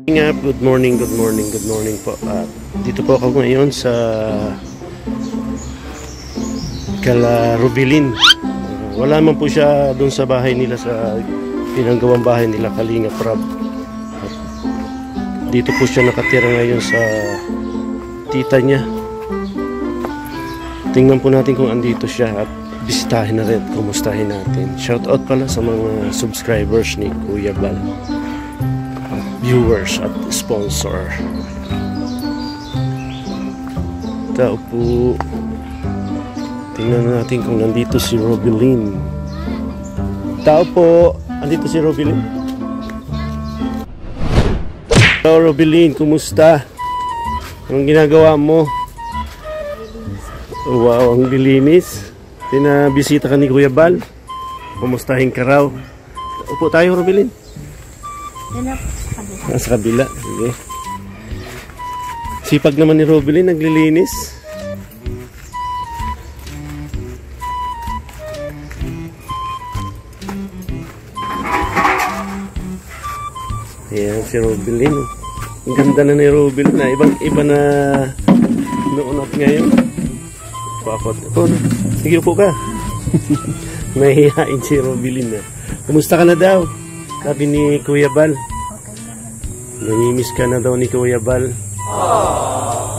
Good morning po. Dito po ako ngayon sa Kala Rubilin. Wala man po siya doon sa bahay nila, sa pinanggawang bahay nila Kalinga Prab. At dito po siya nakatira ngayon sa tita niya. Tingnan po natin kung andito siya at bisitahin na rin, kumustahin natin. Shout out pala sa mga subscribers ni Kuya Bal, viewers at sponsor. Tao po. Tingnan natin kung nandito si Robilin. Tao po. Andito si Robilin. Hello Robilin, kumusta? Anong ginagawa mo? Wow, ang lilinis. Pinabisita ka ni Kuya Bal. Kumustahin ka raw. Upo tayo Robilin. Sa kabila. Sige. Sipag naman ni Robilin, naglilinis. Ayan si Robilin. Ang ganda na ni Robilin. Ibang-iba na noon at ngayon. Pakot. Sige, upo ka. Nahihain si Robilin na. Kumusta ka na daw? Sabi ni Kuya Bal. Namimiss ka na daw ni Kuya Bal.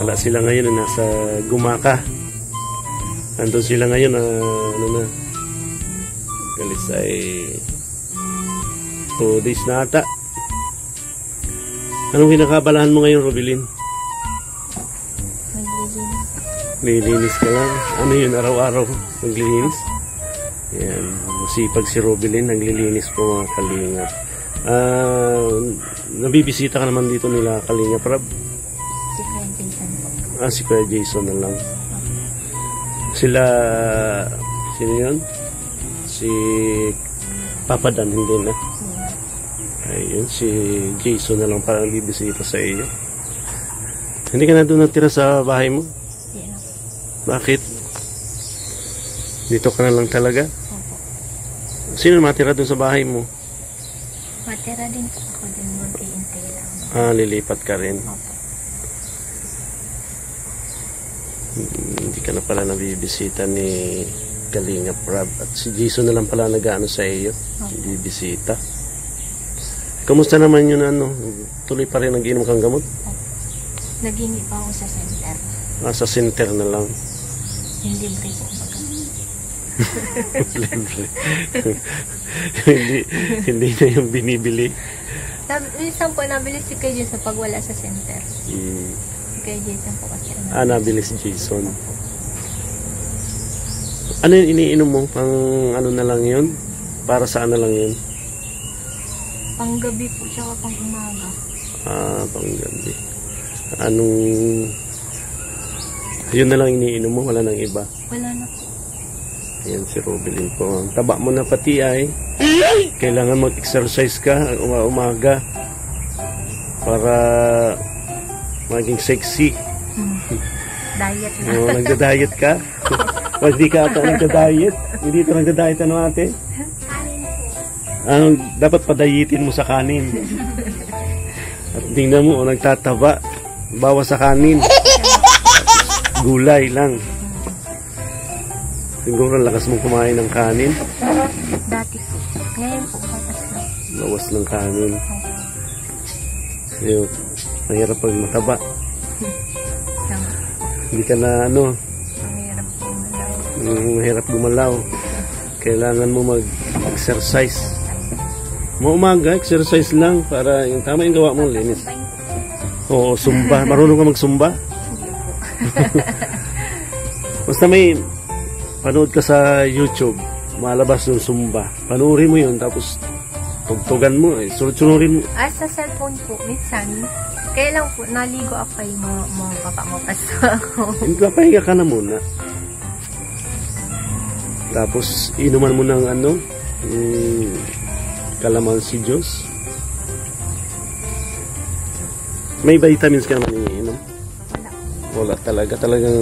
Wala sila ngayon na nasa Gumaka. Andun sila ngayon ano na, galis ay 2 days na ata. Anong kinakabalahan mo ngayon, Robilin? Naglilinis ka lang. Ano yun, araw-araw naglilinis? Yan, masipag si Robilin, naglilinis po mga kalingap. Nabibisita ka naman dito nila Kalinga Prab? Si Kuya Jason po. Si Kuya Jason na lang. Sila, sino yun? Si Papa Dan, hindi na? Ayun, si Jason na lang parang bibisita sa iyo. Hindi ka na doon natira sa bahay mo? Yeah. Bakit? Dito ka na lang talaga? Opo. Sino matira doon sa bahay mo? Matira din po ako din, mag-iintay lang. Lilipat ka rin. Opo. Hindi ka na pala nabibisita ni Kalinga Prab. At si Jason na lang pala nag-ano sa iyo? Bibisita. Kamusta naman yun, tuloy pa rin nag-inom kang gamot? Nag-iingi pa ako sa center. Sa center na lang. Hindi libre po baga. Libre. hindi na yung binibili. Minsan po nabili si Kuya Jason pag wala sa center. Si Kuya Jason po kasi. Nabili si Jason. Ano yung iniinom mo? Pang ano na lang yun? Para saan na lang yun? Panggabi po, tsaka pang umaga. Panggabi. Anong... Yun na lang iniinom mo? Wala nang iba? Wala na po. Ayan si Robilin po. Ang taba mo na pati ay kailangan mag-exercise ka umaga para maging sexy. Diet na. Nagda-diet ka? Pag di ka ata nagda-diet? Hindi ito nagda-diet ate? Dapat padayitin mo sa kanin. At tingnan mo, nagtataba. Bawas sa kanin. Gulay lang. Siguro lakas mong kumain ng kanin. Dati po. Ngayon po, bawas lang. Bawas ng kanin. Ayun, mahirap pag mataba. Hindi ka na mahirap gumalaw. Kailangan mo mag-exercise. Umaga, exercise lang para yung tama yung gawa mo, linis. Oo, sumba. Marunong ka mag-sumba? Basta may panood ka sa YouTube, malabas yung sumba. Panuorin mo yun, tapos tugtugan mo. Sunurin mo. Sa cellphone po, minsan. Kaya lang po, naligo ako kayo mga papamukas ako. Papahinga ka na muna. Tapos, inuman mo ng kalamansi juice. May vitamins ka naman iniinom? Wala talaga. Talagang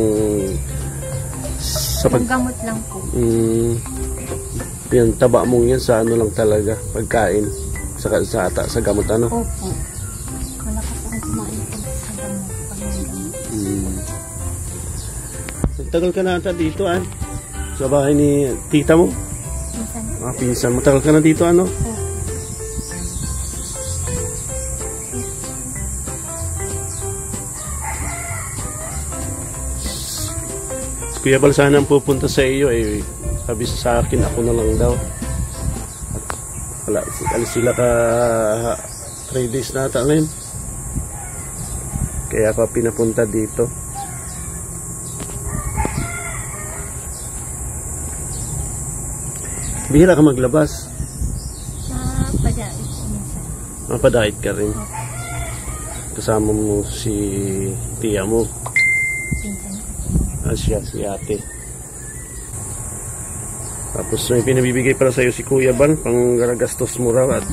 sa gamot lang po. Yan, taba mong yan sa ano lang talaga, pagkain. Sa gamot ano? Opo. Tagal ka na ata dito, sa bahay ni tita mo? Minsan. Pinsan mo. Tagal ka na dito, ano? Oh. Kuya Bal, sana ang pupunta sa iyo, sabi sa akin, ako na lang daw. At alis sila ka 3 days na ata ngayon. Kaya ako pinapunta dito. Bihira ka maglabas. Padait ko minsan. Padait ka rin. Kasama mo si tiya mo. Minsan. Siya, si ate. Tapos may pinabibigay para sa'yo si Kuya Bal, pang gastos mo raw. At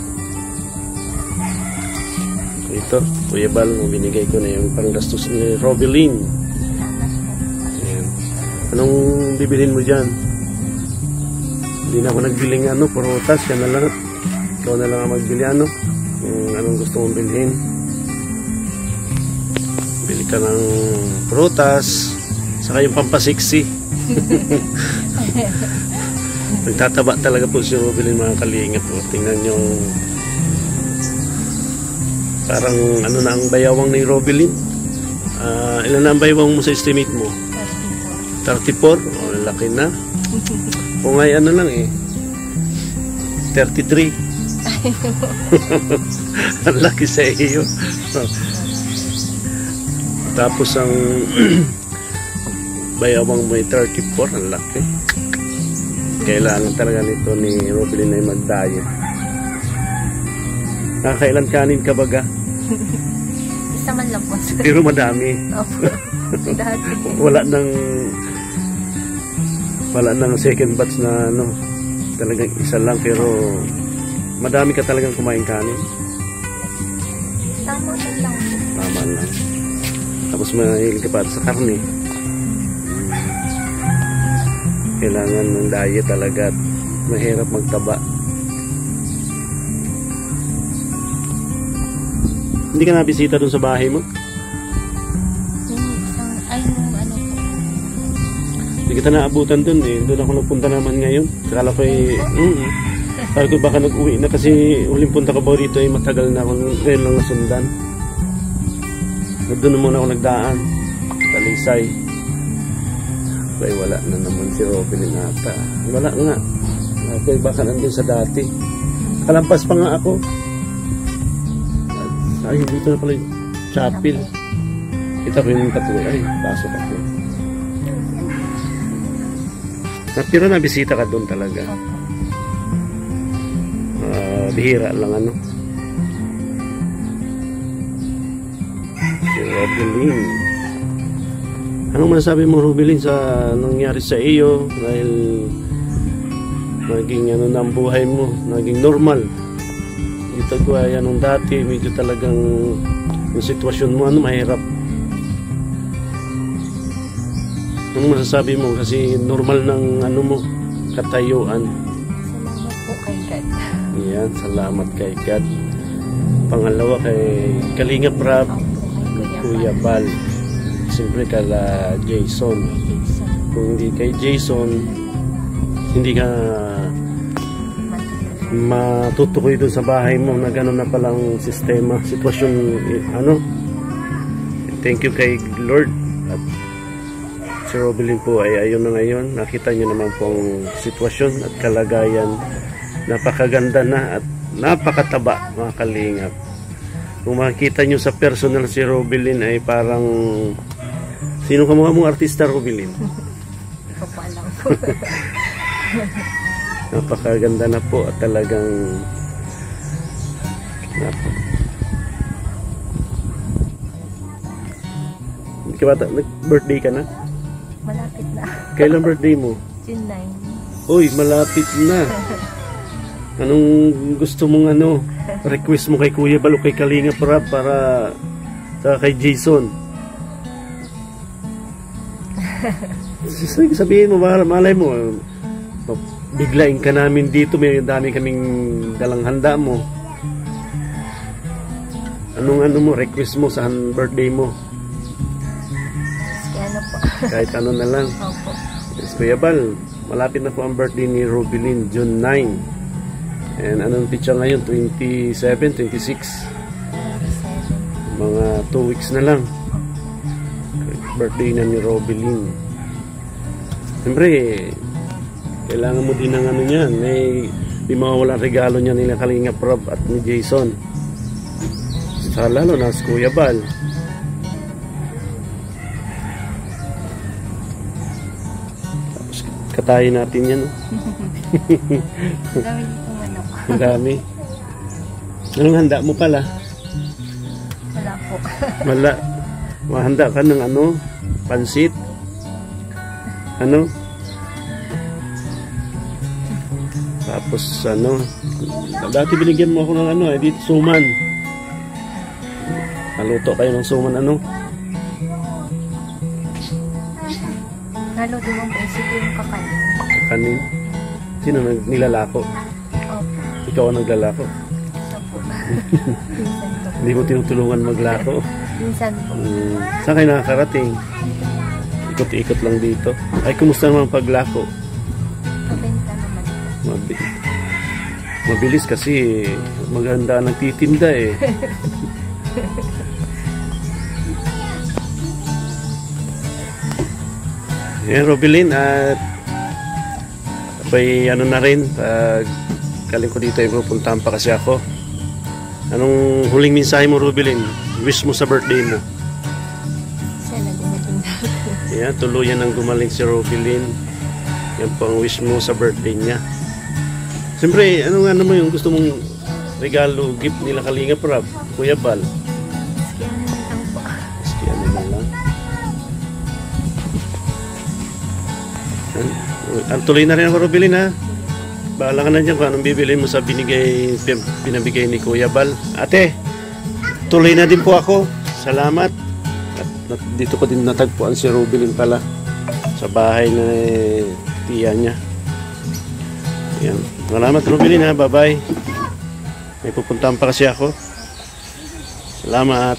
ito, Kuya Bal, binigay ko na yung pang gastos ni Robeline. Ayan. Anong bibilin mo dyan? Hindi na ako nagbiling prutas, yan na lang. Ikaw na lang ang magbili kung anong gusto mong bilhin. Bili ka ng prutas, saka yung pampasiksi. Nagtataba talaga po si Robeline, mga kalingap po. Tingnan yung parang na ang bayawang ni Robeline. Ilan na ang bayawang mo sa estimate mo? 34. Laki na. Kung ay lang 33. Ang laki sa iyo. Tapos ang bayawang mo ay 34. Ang laki. Kailangan talaga nito ni Robeline ay mag-diet. Nakakailan kanin ka baga? Isa man lang po. Pero madami. Wala nang second batch na talagang isa lang, pero madami ka talagang kumain kanin. Tama lang. Tama lang. Tapos mahilig ka pa sa karne. Kailangan ng diet talaga at mahirap magtaba. Hindi ka nabisita dun sa bahay mo? Hindi kita naabutan dun Doon ako nagpunta naman ngayon. Akala ko sabi ko baka nag-uwi na kasi huling punta ko ba rito matagal na ako ngayon lang nasundan. Doon muna ako nagdaan. Talisay. Ay, wala na naman si Robeline ata. Wala nga. Ako baka nandun sa dati. Kalampas pa nga ako. Ay, dito na pala yung chapel. Kita ko yung katuloy. Ay, pasok ako. Pero nabisita ka doon talaga. Bihira lang Si Robeline. Anong masasabi mo, Robeline, sa nangyari sa iyo dahil naging na ang buhay mo, naging normal? Dito gaya nung dati, medyo talagang yung sitwasyon mo mahirap. Anong masasabi mo kasi normal ng mo katayuan? Salamat po kay God. Yan, salamat kay God. Pangalawa kay Kalingap Rab, Kuya Bal. Siyempre kala Jason. Kung hindi kay Jason, hindi ka matutukoy doon sa bahay mo na gano'n na palang sistema, sitwasyon. Thank you kay Lord. At si Robeline po ay ayun na ngayon. Nakita nyo naman po ang sitwasyon at kalagayan. Napakaganda na at napakataba, mga kalingap. Kung makikita nyo sa personal si Robeline ay parang sino ka mukha mong artista, Robeline? Ikaw pa lang po. Napakaganda na po at talagang nag-birthday ka na? Malapit na. Kailan birthday mo? June 9. Uy, malapit na. Anong gusto mong request mo kay Kuya Bal o kay Kalingap Rab para kay Jason? Sabihin mo, malay mo, biglain ka namin dito, may dami kaming dalang handa mo. Anong mo, request mo sa birthday mo? Kaya po. Kahit ano na lang. Opo. Yes, Kuya Bal, malapit na po ang birthday ni Robilyn, June 9. And anong pitsa ngayon? 27, 26. Mga 2 weeks na lang. Birthday na ni Robilyn. Siyempre, kailangan mo din ng ano niyan. Di mawawala regalo niya nila Kalinga Prab at ni Jason. Saka lalo na si Kuya Bal. Tapos katayin natin yan. No? Ang dami dito manok. Ang dami. Anong handa mo pala? Wala po. Wala. Mahanda ka ng ano? Pansit? Ano? Tapos ano? Dati binigyan mo ako ng ano dito suman. Naluto kayo ng suman ano? Naluto mong principyo yung kakanin. Kakanin? Sino nilalako? Opo. Ikaw ang naglalako? Opo. Minsan po. Hindi mo tinutulungan maglako? Minsan po. Saan kayo nakakarating? Ikot-ikot lang dito. Ay, kumusta naman paglako? Mabenta naman po. Mabilis kasi maganda nagtitinda eh. Yan, Robilyn, at may ano na rin, galing ko dito ay pupuntahan pa kasi ako. Anong huling mensahe mo, Robilyn? Wish mo sa birthday mo? Sana gumaling na. Yan, tuluyan ang gumaling si Robilyn. Yan po ang wish mo sa birthday niya. Siyempre, ano nga naman yung gusto mong regalo, gift nila Kalinga Prab, Kuya Bal? Kaya lang po. Kaya naman lang. Ang tuloy na rin ako, Robilyn, ha? Bahala ka na dyan kung anong bibili mo sa pinabigay ni Kuya Bal. Ate, tuloy na din po ako. Salamat. At dito ko din natagpuan si Robilyn pala sa bahay na tiya niya. Ayan. Salamat, Robilyn, ha? Bye-bye. May pupuntahan pa kasi ako. Salamat.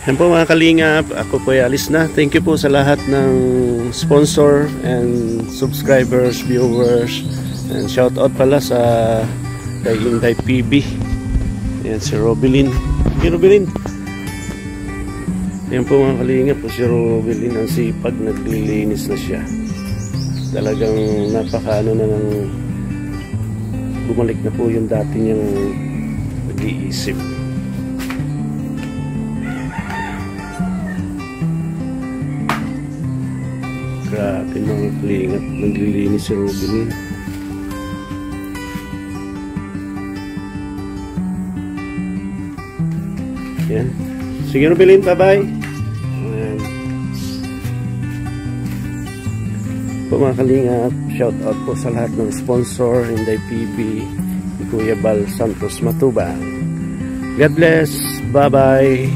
Yan po mga kalingap, ako po ay alis na. Thank you po sa lahat ng sponsor and subscribers, viewers. And shout out pala sa Inday PB. Yan si Robilyn. Okay, Robilyn. Yan po mga kalingap po si Robilyn. Ang sipag, naglilinis na siya. Talagang napakaano na ng bumalik na po yung dati niyang nag-iisip. Grabe mga kalingap, naglilinis si Robilyn. Yan. Sige Robilyn, bye-bye. Po mga kalingap, shout out po sa lahat ng sponsor, Inday PB, Kuya Bal Santos Matubang. God bless, bye-bye.